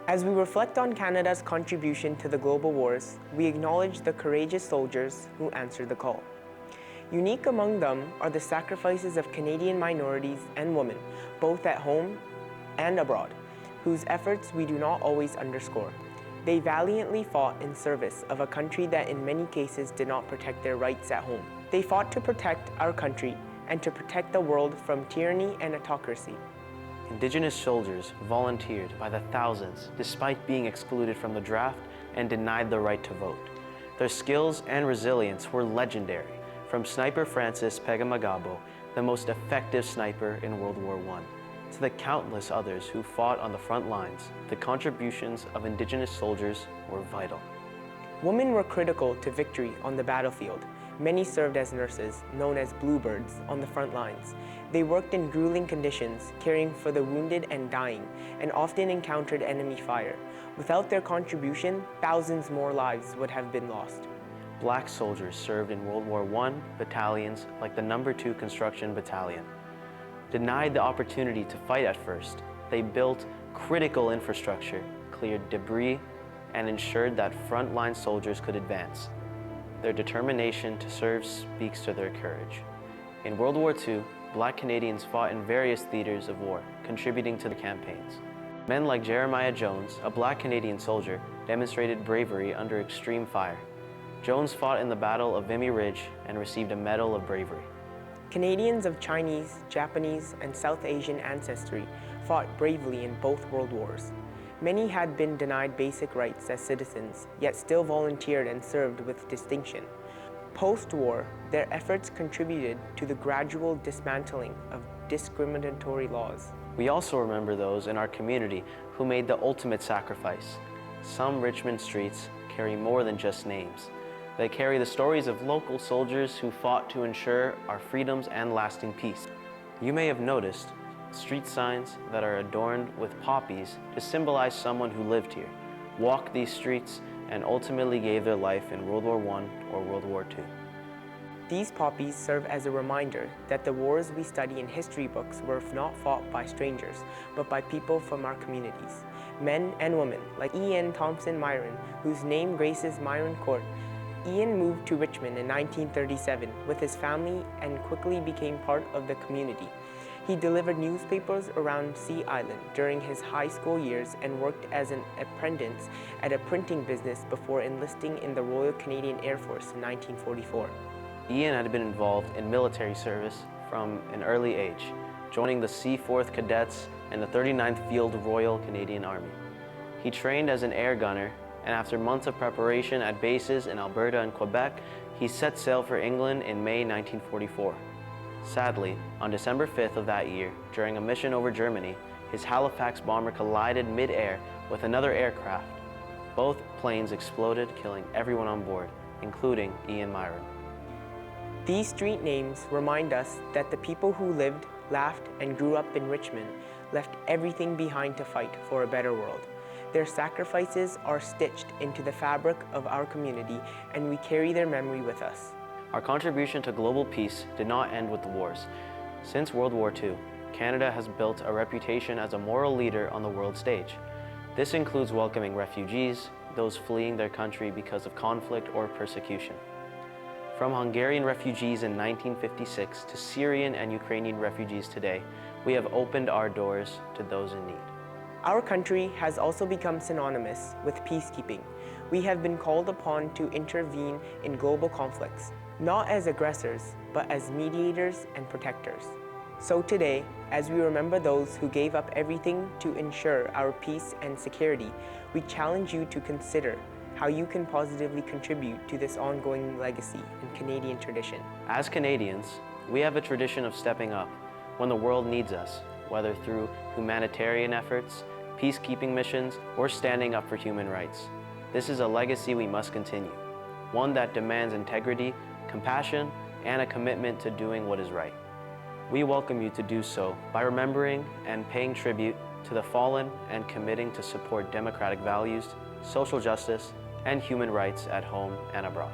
As we reflect on Canada's contribution to the global wars, we acknowledge the courageous soldiers who answered the call. Unique among them are the sacrifices of Canadian minorities and women, both at home and abroad, whose efforts we do not always underscore. They valiantly fought in service of a country that in many cases did not protect their rights at home. They fought to protect our country and to protect the world from tyranny and autocracy. Indigenous soldiers volunteered by the thousands despite being excluded from the draft and denied the right to vote. Their skills and resilience were legendary, from Sniper Francis Pegamagabo, the most effective sniper in World War I, to the countless others who fought on the front lines. The contributions of Indigenous soldiers were vital. Women were critical to victory on the battlefield. Many served as nurses, known as bluebirds, on the front lines. They worked in grueling conditions, caring for the wounded and dying, and often encountered enemy fire. Without their contribution, thousands more lives would have been lost. Black soldiers served in World War I battalions like the No. 2 Construction Battalion. Denied the opportunity to fight at first, they built critical infrastructure, cleared debris, and ensured that frontline soldiers could advance. Their determination to serve speaks to their courage. In World War II, Black Canadians fought in various theaters of war, contributing to the campaigns. Men like Jeremiah Jones, a Black Canadian soldier, demonstrated bravery under extreme fire. Jones fought in the Battle of Vimy Ridge and received a Medal of Bravery. Canadians of Chinese, Japanese, and South Asian ancestry fought bravely in both world wars. Many had been denied basic rights as citizens, yet still volunteered and served with distinction. Post-war, their efforts contributed to the gradual dismantling of discriminatory laws. We also remember those in our community who made the ultimate sacrifice. Some Richmond streets carry more than just names. They carry the stories of local soldiers who fought to ensure our freedoms and lasting peace. You may have noticed street signs that are adorned with poppies to symbolize someone who lived here, walked these streets, and ultimately gave their life in World War I or World War II. These poppies serve as a reminder that the wars we study in history books were not fought by strangers, but by people from our communities, men and women like Ian Thompson Myron, whose name graces Myron Court. Ian moved to Richmond in 1937 with his family and quickly became part of the community. He delivered newspapers around Sea Island during his high school years and worked as an apprentice at a printing business before enlisting in the Royal Canadian Air Force in 1944. Ian had been involved in military service from an early age, joining the Seaforth Cadets and the 39th Field Royal Canadian Army. He trained as an air gunner, and after months of preparation at bases in Alberta and Quebec, he set sail for England in May 1944. Sadly, on December 5th of that year, during a mission over Germany, his Halifax bomber collided mid-air with another aircraft. Both planes exploded, killing everyone on board, including Ian Myron. These street names remind us that the people who lived, laughed, and grew up in Richmond left everything behind to fight for a better world. Their sacrifices are stitched into the fabric of our community, and we carry their memory with us. Our contribution to global peace did not end with the wars. Since World War II, Canada has built a reputation as a moral leader on the world stage. This includes welcoming refugees, those fleeing their country because of conflict or persecution. From Hungarian refugees in 1956 to Syrian and Ukrainian refugees today, we have opened our doors to those in need. Our country has also become synonymous with peacekeeping. We have been called upon to intervene in global conflicts, not as aggressors, but as mediators and protectors. So today, as we remember those who gave up everything to ensure our peace and security, we challenge you to consider how you can positively contribute to this ongoing legacy and Canadian tradition. As Canadians, we have a tradition of stepping up when the world needs us, whether through humanitarian efforts, peacekeeping missions, or standing up for human rights. This is a legacy we must continue, one that demands integrity, compassion, and a commitment to doing what is right. We welcome you to do so by remembering and paying tribute to the fallen and committing to support democratic values, social justice, and human rights at home and abroad.